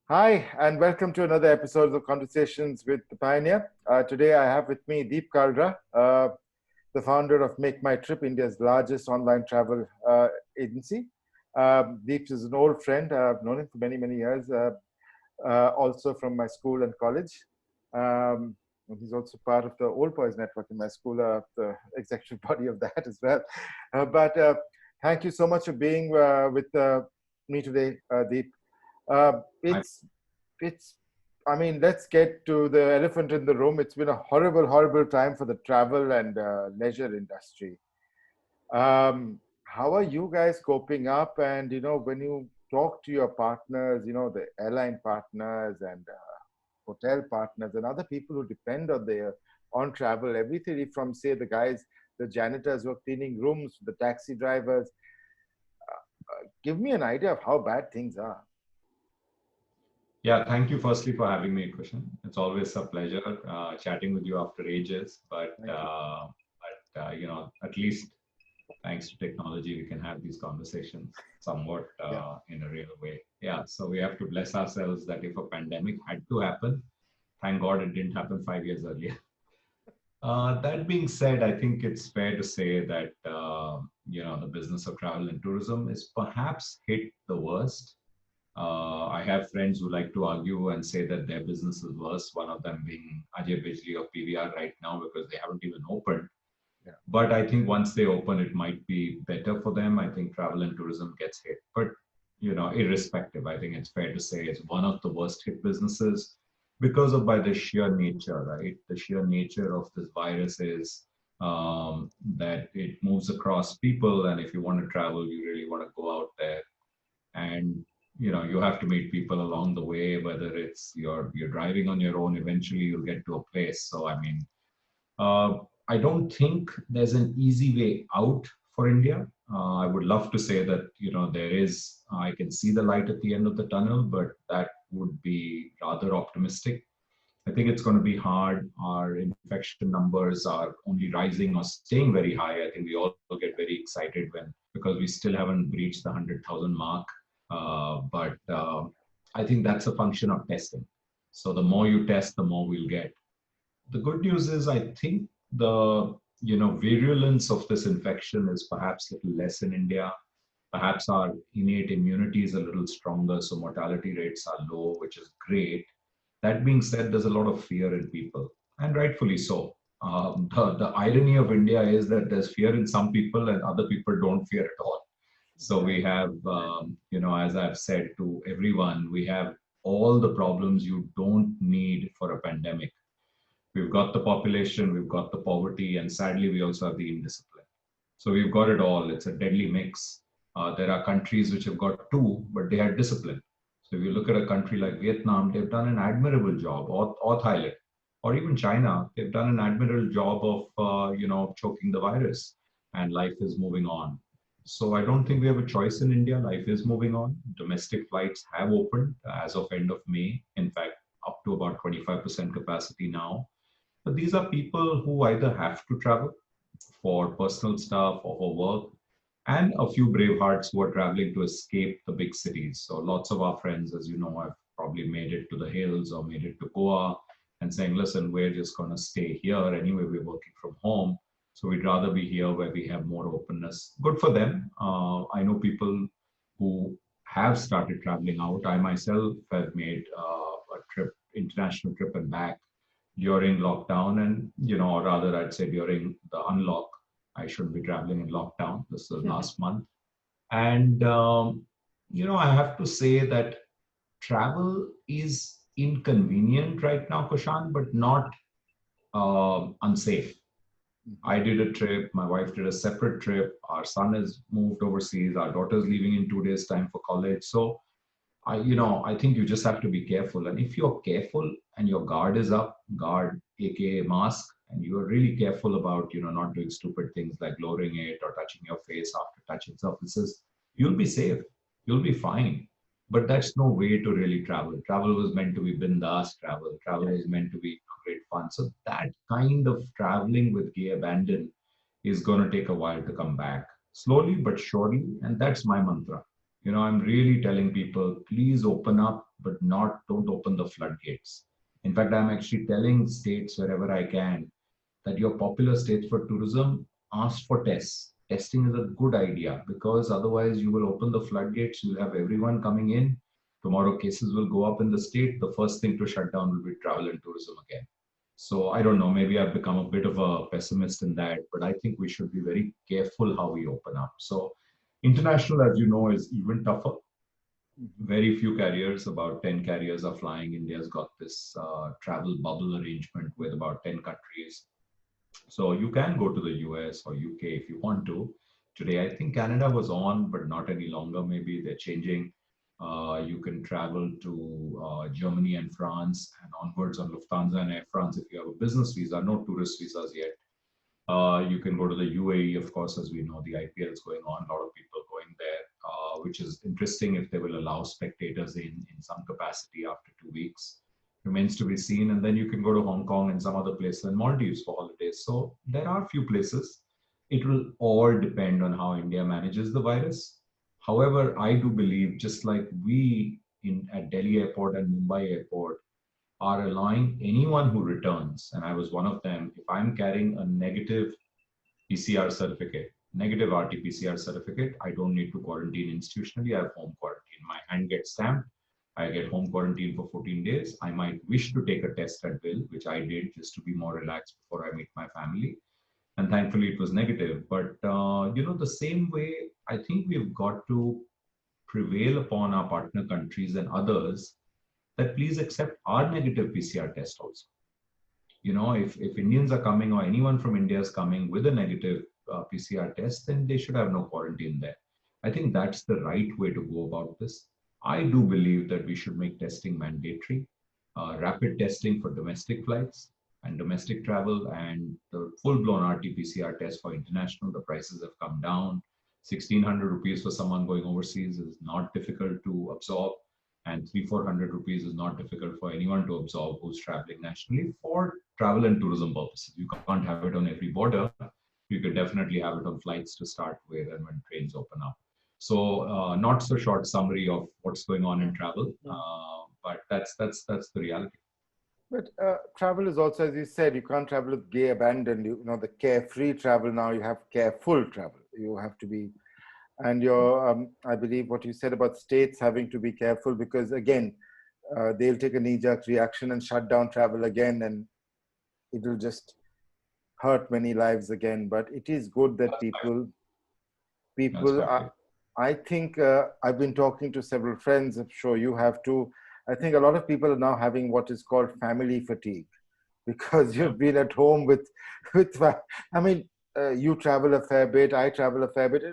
Hi, and welcome to another episode of Conversations with the Pioneer. Today, I have with me Kalra, the founder of Make My Trip, India's largest online travel agency. Deep is an old friend. I've known him for many, many years, also from my school and college. And he's also part of the Old Boys Network in my school, the executive body of that as well. But thank you so much for being with me today, Deep. Uh, I, it's, it's, I mean, let's get to the elephant in the room. It's been a horrible, horrible time for the travel and leisure industry. How are you guys coping up? And, when you talk to your partners, the airline partners and hotel partners and other people who depend on travel, everything from, say, the janitors who are cleaning rooms, the taxi drivers, give me an idea of how bad things are. yeah, thank you firstly for having me, Kushan. It's always a pleasure chatting with you after ages. But, Thank you. uh, at least thanks to technology, we can have these conversations somewhat Yeah. in a real way. Yeah, so we have to bless ourselves that if a pandemic had to happen, thank God it didn't happen 5 years earlier. That being said, I think it's fair to say that the business of travel and tourism is perhaps hit the worst. I have friends who like to argue and say that their business is worse, one of them being Ajay Bijli of PVR right now because they haven't even opened. Yeah. But I think once they open, it might be better for them. I think travel and tourism gets hit. But, irrespective, I think it's fair to say it's one of the worst hit businesses because of by the sheer nature, right? The sheer nature of this virus is that it moves across people. And if you want to travel, you really want to go out there and you have to meet people along the way, whether it's you're driving on your own, eventually you'll get to a place. So I mean, uh, I don't think there's an easy way out for India. I would love to say that there is, I can see the light at the end of the tunnel, but that would be rather optimistic. I think it's going to be hard. Our infection numbers are only rising or staying very high. I think we all get very excited because we still haven't breached the 100,000 mark. But I think that's a function of testing. So the more you test, the more we'll get. The good news is, I think the virulence of this infection is perhaps a little less in India. Perhaps our innate immunity is a little stronger, so mortality rates are low, which is great. That being said, there's a lot of fear in people, and rightfully so. The irony of India is that there's fear in some people and other people don't fear at all. So we Exactly. have, as I've said to everyone, we have all the problems you don't need for a pandemic. We've got the population, we've got the poverty, and sadly, we also have the indiscipline. So we've got it all. It's a deadly mix. There are countries which have got two, but they had discipline. So if you look at a country like Vietnam, they've done an admirable job, or Thailand, or even China, they've done an admirable job of, choking the virus, and life is moving on. So I don't think we have a choice in India. Life is moving on. Domestic flights have opened as of end of May. In fact, up to about 25% capacity now. But these are people who either have to travel for personal stuff or for work, and a few brave hearts who are traveling to escape the big cities. So lots of our friends, as you know, have probably made it to the hills or made it to Goa and saying, listen, we're just going to stay here. Anyway, we're working from home. So we'd rather be here where we have more openness. Good for them. I know people who have started traveling out. I myself have made a trip, international trip and back during lockdown, and or rather I'd say during the unlock. I shouldn't be traveling in lockdown. This was last month. And I have to say that travel is inconvenient right now, Kushan, but not unsafe. Mhm. I did a trip, my wife did a separate trip, our son has moved overseas, our daughter's leaving in 2 days time for college. So I think you just have to be careful. And if you're careful and your guard is up, guard, aka mask, and you are really careful about, not doing stupid things like lowering it or touching your face after touching surfaces, you'll be safe. You'll be fine. But that's no way to really travel. Travel was meant to be bindas travel. Travel Yeah, was meant to be great fun. So that kind of traveling with gay abandon is going to take a while to come back. Slowly but surely. And that's my mantra. I'm really telling people, please open up, but don't open the floodgates. In fact, I'm actually telling states wherever I can that your popular states for tourism ask for tests. Testing is a good idea because otherwise you will open the floodgates, you'll have everyone coming in. Tomorrow cases will go up in the state. The first thing to shut down will be travel and tourism again. So I don't know, maybe I've become a bit of a pessimist in that, but I think we should be very careful how we open up. So international, as you know, is even tougher. Mhm. Very few carriers, about 10 carriers are flying. India's got this travel bubble arrangement with about 10 countries. So you can go to the US or UK if you want to. Today, I think Canada was on, but not any longer. Maybe they're changing. You can travel to Germany and France and onwards on Lufthansa and Air France if you have a business visa, no tourist visas yet. You can go to the UAE, of course, as we know, the IPL is going on, a lot of people going there, which is interesting if they will allow spectators in some capacity after 2 weeks. Remains to be seen. And then you can go to Hong Kong and some other places and Maldives for holidays. So there are a few places. It will all depend on how India manages the virus. However, I do believe, just like we at Delhi Airport and Mumbai Airport, are allowing anyone who returns, and I was one of them, if I'm carrying a negative PCR certificate, negative RT-PCR certificate, I don't need to quarantine institutionally. I have home quarantine. My hand gets stamped. I get home quarantine for 14 days. I might wish to take a test at will, which I did just to be more relaxed before I meet my family. And thankfully, it was negative. But, the same way, I think we've got to prevail upon our partner countries and others that please accept our negative PCR test also. If Indians are coming or anyone from India is coming with a negative PCR test, then they should have no quarantine there. I think that's the right way to go about this. I do believe that we should make testing mandatory, rapid testing for domestic flights and domestic travel, and the full-blown RT-PCR test for international. The prices have come down. 1,600 rupees for someone going overseas is not difficult to absorb, and 300-400 rupees is not difficult for anyone to absorb who's traveling nationally for travel and tourism purposes. You can't have it on every border. You could definitely have it on flights to start with and when trains open up. So not so short summary of what's going on in travel, but that's the reality. But travel is also, as you said, you can't travel with gay abandon. The carefree travel now, you have careful travel. You have to be, and I believe what you said about states having to be careful because, again, they'll take a knee-jerk reaction and shut down travel again, and it'll just hurt many lives again. But it is good that That's people quite are, right. I think I've been talking to several friends, I'm sure you have too. I think a lot of people are now having what is called family fatigue because Yeah. you've been at home I mean, you travel a fair bit, I travel a fair bit.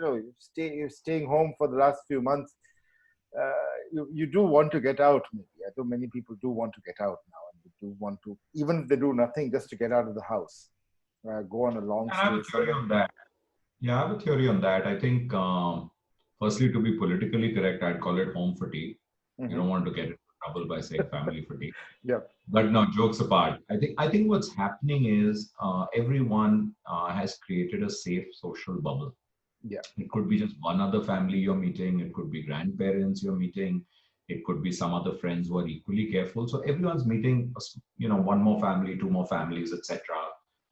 You're staying home for the last few months. You do want to get out, maybe. I think many people do want to get out now, and they do want to, even if they do nothing, just to get out of the house, go on a long And I have stay a theory somewhere. on that. Yeah, I have a theory on that. I think, firstly, to be politically correct, I'd call it home fatigue. You Hmm. don't want to get into trouble by saying family fatigue. Yeah, But no, jokes apart, I think what's happening is everyone has created a safe social bubble. yeah, It could be just one other family you're meeting. It could be grandparents you're meeting. It could be some other friends who are equally careful. So everyone's meeting, one more family, two more families, etc.,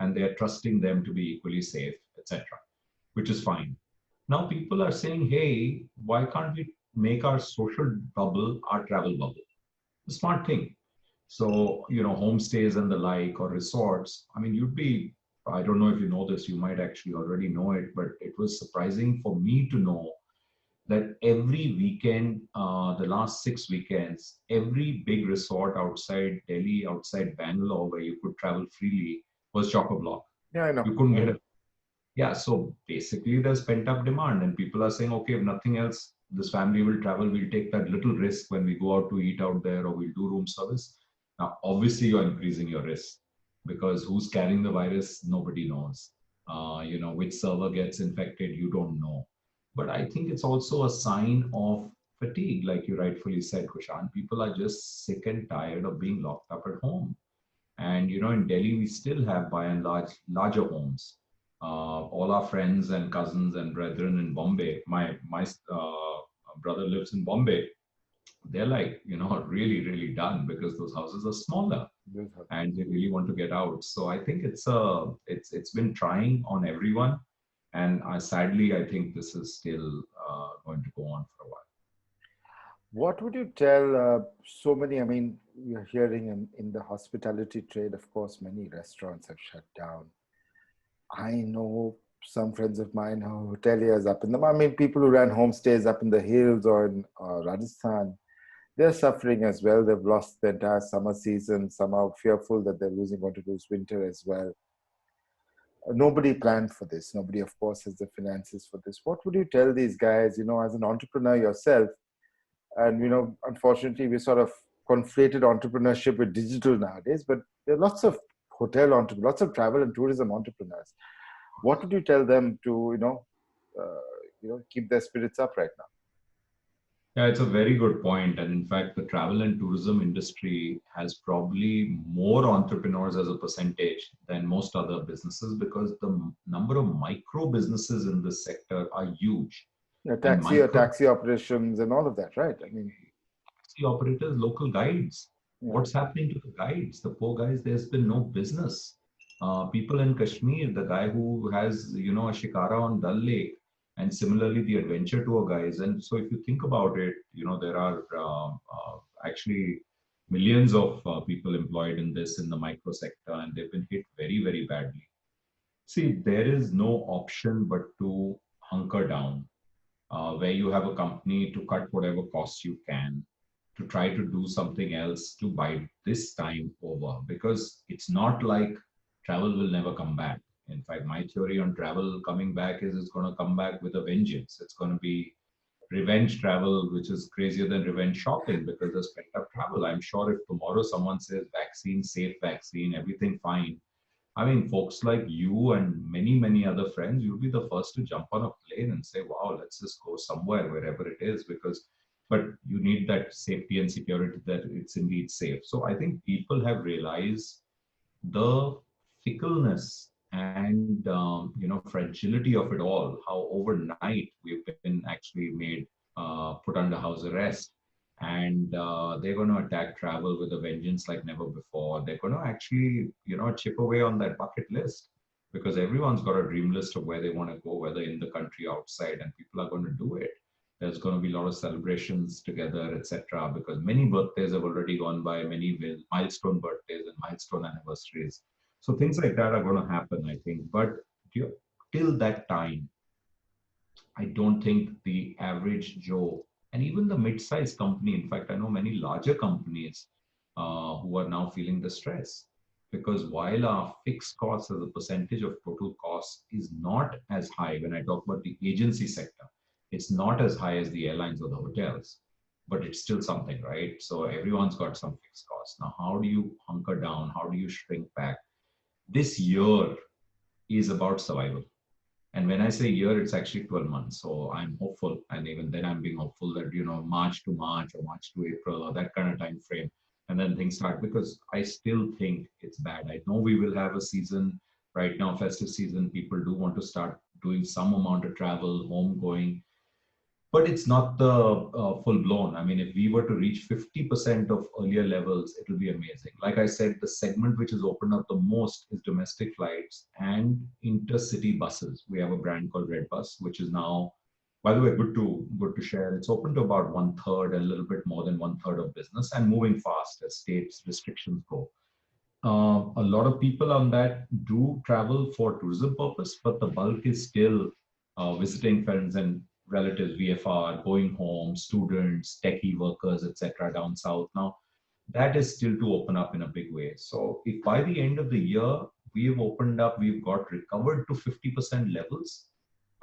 and they're trusting them to be equally safe, etc., which is fine. Now people are saying, hey, why can't we make our social bubble our travel bubble? The smart thing. So, homestays and the like or resorts, I mean, I don't know if you know this, you might actually already know it, but it was surprising for me to know that every weekend, the last 6 weekends, every big resort outside Delhi, outside Bangalore, where you could travel freely was chock-a-block. yeah. I know. You couldn't get a Yeah, so basically there's pent up demand, and people are saying, okay, if nothing else, this family will travel, we'll take that little risk when we go out to eat out there or we'll do room service. Now, obviously, you're increasing your risk because who's carrying the virus, nobody knows. Which server gets infected, you don't know. But I think it's also a sign of fatigue, like you rightfully said, Kushan. People are just sick and tired of being locked up at home. And in Delhi, we still have by and large larger homes. All our friends and cousins and brethren in Bombay, my brother lives in Bombay. They're like, really, really done because those houses are smaller and they really want to get out. So I think it's been trying on everyone, and sadly, I think this is still going to go on for a while. What would you tell so many? I mean, we're hearing in the hospitality trade, of course, many restaurants have shut down. I know some friends of mine who are hoteliers up in the, I mean, people who ran homestays up in the hills or in Rajasthan, they're suffering as well. They've lost the entire summer season, somehow fearful that they're going to lose winter as well. Nobody planned for this. Nobody, of course, has the finances for this. What would you tell these guys, as an entrepreneur yourself? And, unfortunately, we sort of conflated entrepreneurship with digital nowadays, but there are lots of hotel entrepreneurs, lots of travel and tourism entrepreneurs. What would you tell them to, keep their spirits up right now? Yeah, it's a very good point. And in fact, the travel and tourism industry has probably more entrepreneurs as a percentage than most other businesses because the number of micro businesses in this sector are huge. And Taxi operations and all of that, right? I mean, taxi operators, local guides. yeah. What's happening to the guides? The poor guys, there's been no business. People in Kashmir, the guy who has, a shikara on Dal Lake, and similarly the adventure tour guys. And so if you think about it, there are actually millions of people employed in this in the micro sector, and they've been hit very, very badly. See, there is no option but to hunker down, where you have a company to cut whatever costs you can, to try to do something else to bide this time over, because it's not like travel will never come back. In fact, my theory on travel coming back is it's going to come back with a vengeance. It's going to be revenge travel, which is crazier than revenge shopping because there's pent up travel. I'm sure if tomorrow someone says vaccine, safe vaccine, everything fine, I mean, folks like you and many, many other friends, you'll be the first to jump on a plane and say, wow, let's just go somewhere, wherever it is, but you need that safety and security that it's indeed safe. So I think people have realized the fickleness and, fragility of it all, how overnight we've been actually made, put under house arrest. And they're going to attack travel with a vengeance like never before. They're going to actually, chip away on that bucket list because everyone's got a dream list of where they want to go, whether in the country, outside, and people are going to do it. There's going to be a lot of celebrations together, etc. Because many birthdays have already gone by, many milestone birthdays and milestone anniversaries. So things like that are going to happen, I think. But till that time, I don't think the average Joe and even the mid-sized company, in fact, I know many larger companies who are now feeling the stress because while our fixed cost as a percentage of total cost is not as high, when I talk about the agency sector, it's not as high as the airlines or the hotels, but it's still something, right? So everyone's got some fixed costs. Now, how do you hunker down? How do you shrink back? This year is about survival. And when I say year, it's actually 12 months. So I'm hopeful. And even then I'm being hopeful that, March to March or March to April or that kind of time frame. And then things start because I still think it's bad. I know we will have a season right now, festive season. People do want to start doing some amount of travel, home going, but it's not the full blown. I mean, if we were to reach 50% of earlier levels, it will be amazing. Like I said, the segment which is opened up the most is domestic flights and intercity buses. We have a brand called Red Bus, which is now, by the way, good to share. It's open to about 1/3, a little bit more than 1/3 of business, and moving fast as states restrictions go. A lot of people on that do travel for tourism purpose, but the bulk is still visiting friends and relatives, VFR, going home, students, techie workers, etc. down south. Now, that is still to open up in a big way. So if by the end of the year, we've opened up, we've got recovered to 50% levels,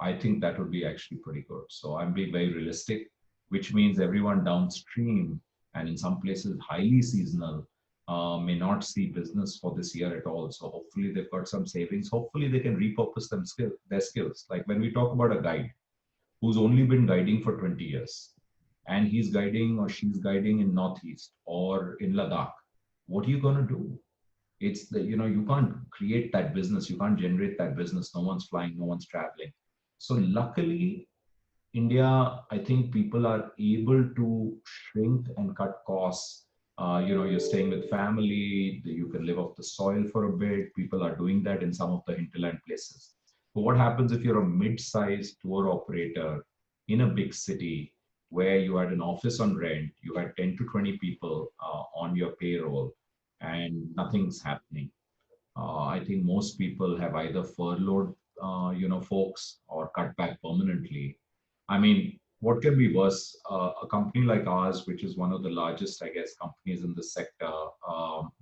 I think that would be actually pretty good. So I'm being very realistic, which means everyone downstream and in some places highly seasonal may not see business for this year at all. So hopefully they've got some savings. Hopefully they can repurpose their skills. Like when we talk about a guide who's only been guiding for 20 years and he's guiding or she's guiding in Northeast or in Ladakh, what are you going to do? It's you can't create that business. You can't generate that business. No one's flying, no one's traveling. So luckily, India, I think people are able to shrink and cut costs. You're staying with family, you can live off the soil for a bit. People are doing that in some of the hinterland places. But what happens if you're a mid-sized tour operator in a big city where you had an office on rent, you had 10 to 20 people on your payroll, and nothing's happening? I think most people have either furloughed, folks or cut back permanently. I mean, what can be worse? A company like ours, which is one of the largest, I guess, companies in the sector,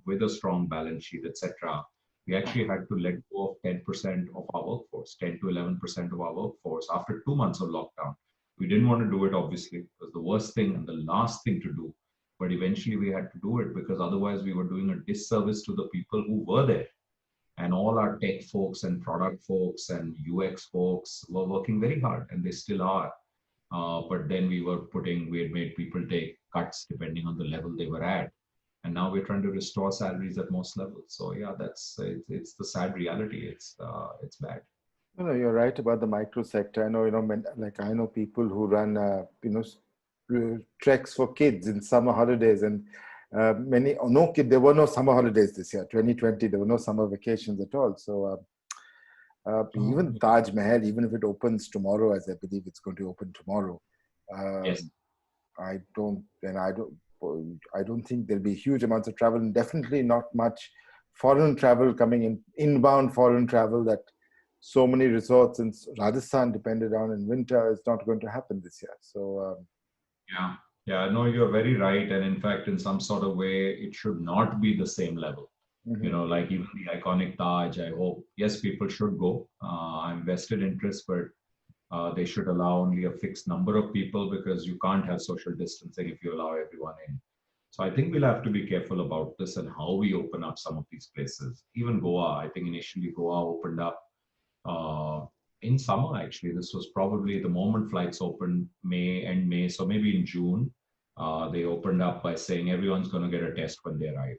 with a strong balance sheet, etc., we actually had to let go of 10% of our workforce, 10 to 11% of our workforce after 2 months of lockdown. We didn't want to do it, obviously. It was the worst thing and the last thing to do. But eventually we had to do it because otherwise we were doing a disservice to the people who were there, and all our tech folks and product folks and UX folks were working very hard, and they still are. But then we had made people take cuts depending on the level they were at. And now we're trying to restore salaries at most levels. So yeah, it's the sad reality. It's bad. No, you're right about the micro sector. I know, like I know people who run, treks for kids in summer holidays, and many, oh, no kid, there were no summer holidays this year, 2020. There were no summer vacations at all. So Oh, even Taj Mahal, even if it opens tomorrow, as I believe it's going to open tomorrow, yes. um, I don't, and I don't think there'll be huge amounts of travel, and definitely not much foreign travel coming in, inbound foreign travel that so many resorts in Rajasthan depended on in winter is not going to happen this year. So, Yeah. Yeah. No, you're very right. And in fact, in some sort of way, it should not be the same level. mhm. Like even the iconic Taj, I hope, yes, people should go. I'm vested interest, but they should allow only a fixed number of people because you can't have social distancing if you allow everyone in. So I think we'll have to be careful about this and how we open up some of these places. Even Goa, I think initially Goa opened up uh, in summer. Actually, this was probably the moment flights opened, May, so maybe in June. They opened up by saying everyone's going to get a test when they arrive.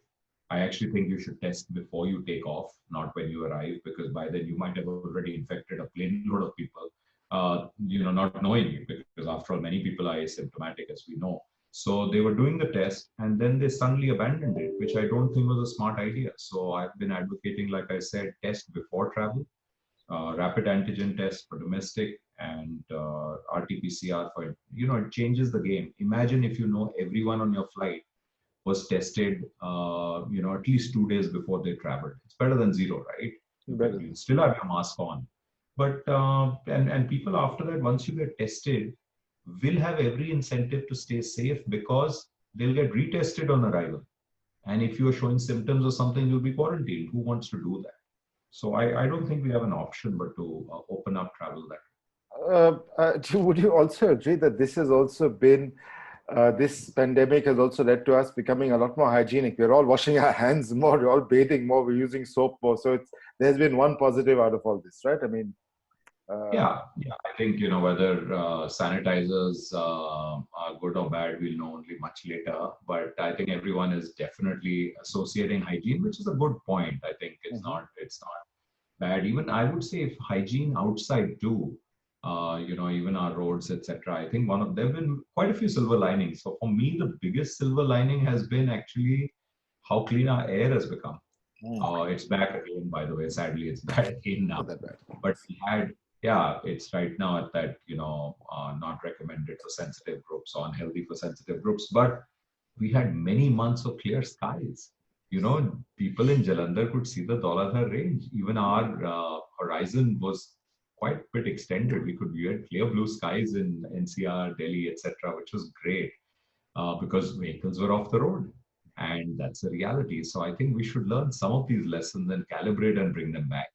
I actually think you should test before you take off, not when you arrive, because by then you might have already infected a plane load of people, not knowing it, because after all, many people are asymptomatic, as we know. So they were doing the test and then they suddenly abandoned it, which I don't think was a smart idea. So I've been advocating, like I said, test before travel, rapid antigen test for domestic, and RT-PCR for, it changes the game. Imagine if you know everyone on your flight was tested, at least 2 days before they traveled. It's better than zero, right? Better. You still have your mask on. But, and people after that, once you get tested, will have every incentive to stay safe because they'll get retested on arrival. And if you are showing symptoms or something, you'll be quarantined. Who wants to do that? So I don't think we have an option but to open up travel there. Would you also agree that this has also been this pandemic has also led to us becoming a lot more hygienic? We're all washing our hands more, we're all bathing more, we're using soap more. So there's been one positive out of all this, right? I mean, uh, Yeah. I think whether sanitizers are good or bad, we'll know only much later. But I think everyone is definitely associating hygiene, which is a good point. I think mhm. it's not bad. Even I would say if hygiene outside too, even our roads, etc. I think there have been quite a few silver linings. So for me, the biggest silver lining has been actually how clean our air has become. Mm. It's back again, by the way. Sadly, it's back again Not now. that bad. But we had, yeah, it's right now at that, not recommended for sensitive groups, or unhealthy for sensitive groups. But we had many months of clear skies. People in Jalandhar could see the Dauladhar range. Even our horizon was quite a bit extended. We had clear blue skies in NCR, Delhi, etc., which was great because vehicles were off the road. And that's a reality. So I think we should learn some of these lessons and calibrate and bring them back.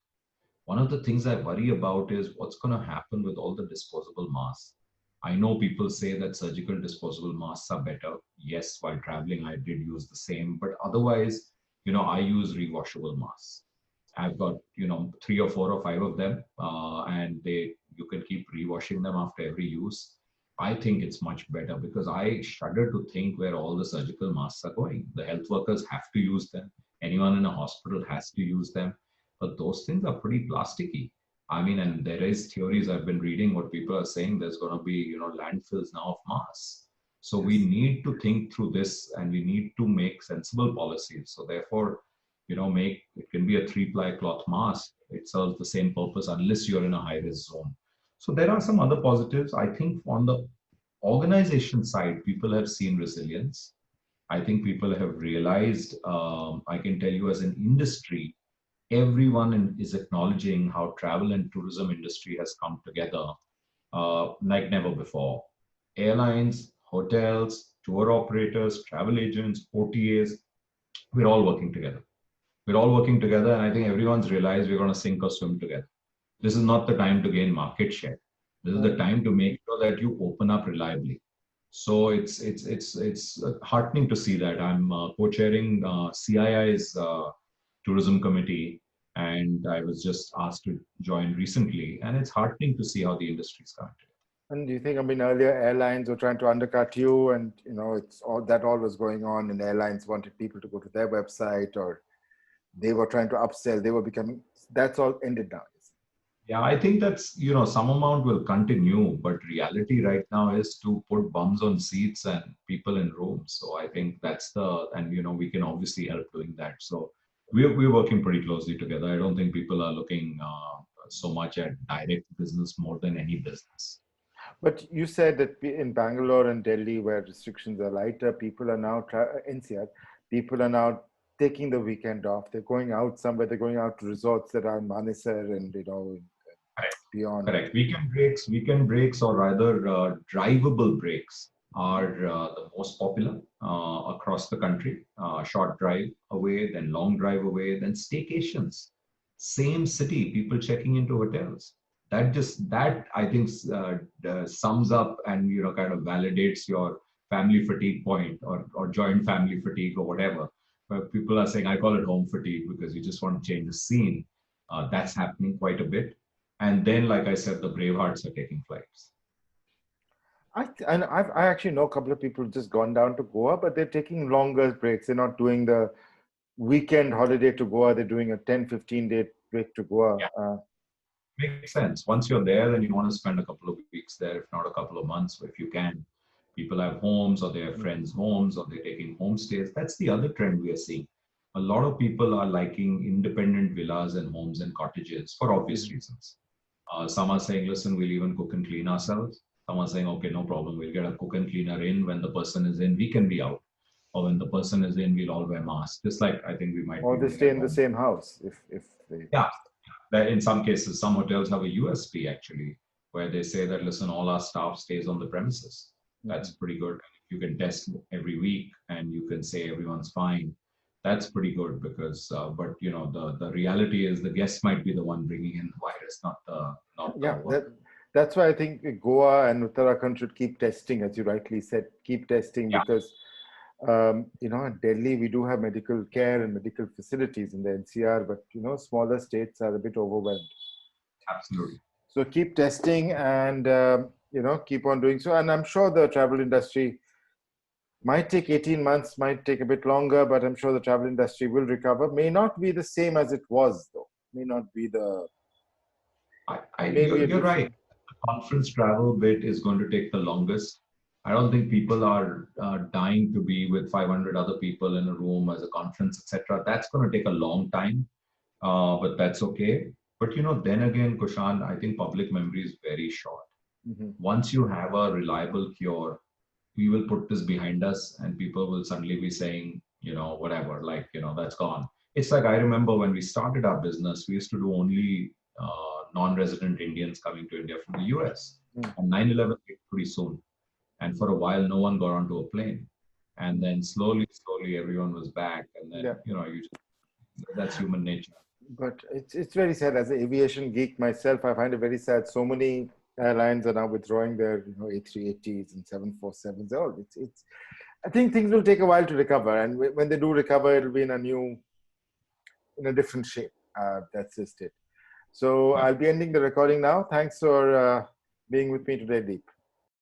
One of the things I worry about is what's going to happen with all the disposable masks. I know people say that surgical disposable masks are better. Yes, while traveling, I did use the same, but otherwise, I use rewashable masks. I've got, three or four or five of them, and you can keep rewashing them after every use. I think it's much better because I shudder to think where all the surgical masks are going. The health workers have to use them. Anyone in a hospital has to use them, but those things are pretty plasticky. I mean, and there is theories I've been reading what people are saying. There's going to be, landfills now of mass. So we Yes. need to think through this, and we need to make sensible policies. So therefore, make it can be a three-ply cloth mask. It serves the same purpose unless you're in a high-risk zone. So there are some other positives. I think on the organization side, people have seen resilience. I think people have realized, I can tell you as an industry, everyone is acknowledging how travel and tourism industry has come together like never before. Airlines, hotels, tour operators, travel agents, OTAs, we're all working together. We're all working together, and I think everyone's realized we're going to sink or swim together. This is not the time to gain market share. This is the time to make sure that you open up reliably. So it's heartening to see that. I'm co-chairing CII's tourism committee, and I was just asked to join recently, and it's heartening to see how the industry's coming together. And do you think, I mean, earlier airlines were trying to undercut you, and it's all was going on, and airlines wanted people to go to their website, or they were trying to upsell. They were becoming. That's all ended now. Yeah, I think that's, some amount will continue, but reality right now is to put bums on seats and people in rooms. So I think and we can obviously help doing that. So we're working pretty closely together. I don't think people are looking so much at direct business more than any business. But you said that in Bangalore and Delhi, where restrictions are lighter, people are now NCR. People are now taking the weekend off. They're going out somewhere. They're going out to resorts that are in Manesar and Correct. beyond. Correct. Weekend breaks, or rather drivable breaks, are the most popular across the country. Short drive away, then long drive away, then staycations. Same city, people checking into hotels. That I think sums up and kind of validates your family fatigue point, or joint family fatigue, or whatever. Where people are saying, I call it home fatigue, because you just want to change the scene. That's happening quite a bit. And then, like I said, the Bravehearts are taking flights. I actually know a couple of people who've just gone down to Goa, but they're taking longer breaks. They're not doing the weekend holiday to Goa. They're doing a 10, 15-day break to Goa. Yeah, makes sense. Once you're there, then you want to spend a couple of weeks there, if not a couple of months, if you can. People have homes, or they have friends' homes, or they're taking homestays. That's the other trend we are seeing. A lot of people are liking independent villas and homes and cottages for obvious reasons. Some are saying, listen, we'll even cook and clean ourselves. Some are saying, okay, no problem. We'll get a cook and cleaner in. When the person is in, we can be out. Or when the person is in, we'll all wear masks. Just like I think we might Or be they doing stay at in the home. same house if they. Yeah. In some cases, some hotels have a USP actually, where they say that, listen, all our staff stays on the premises. That's pretty good. You can test every week and you can say everyone's fine. That's pretty good, because, but the reality is the guest might be the one bringing in the virus, not the Yeah, worker. that's why I think Goa and Uttarakhand should keep testing, as you rightly said, keep testing, Yeah, because in Delhi we do have medical care and medical facilities in the NCR, but smaller states are a bit overwhelmed. absolutely. So keep testing and keep on doing so. And I'm sure the travel industry might take 18 months, might take a bit longer, but I'm sure the travel industry will recover. May not be the same as it was, though. May not be maybe a You're right. different. The conference travel bit is going to take the longest. I don't think people are dying to be with 500 other people in a room as a conference, etc. That's going to take a long time, but that's okay. But then again, Kushan, I think public memory is very short. Mhm. Once you have a reliable cure, we will put this behind us, and people will suddenly be saying, whatever, like, that's gone. It's like, I remember when we started our business, we used to do only non-resident Indians coming to India from the US. Mm. And 9/11 hit pretty soon. And for a while, no one got onto a plane. And then slowly, everyone was back. And then, Yeah, that's human nature. but it's very sad. As an aviation geek myself, I find it very sad. So many airlines are now withdrawing their A380s and 747s. Oh, it's. I think things will take a while to recover, and when they do recover, it'll be in a different shape. That's just it. So Yeah. I'll be ending the recording now. Thanks for being with me today, Deep.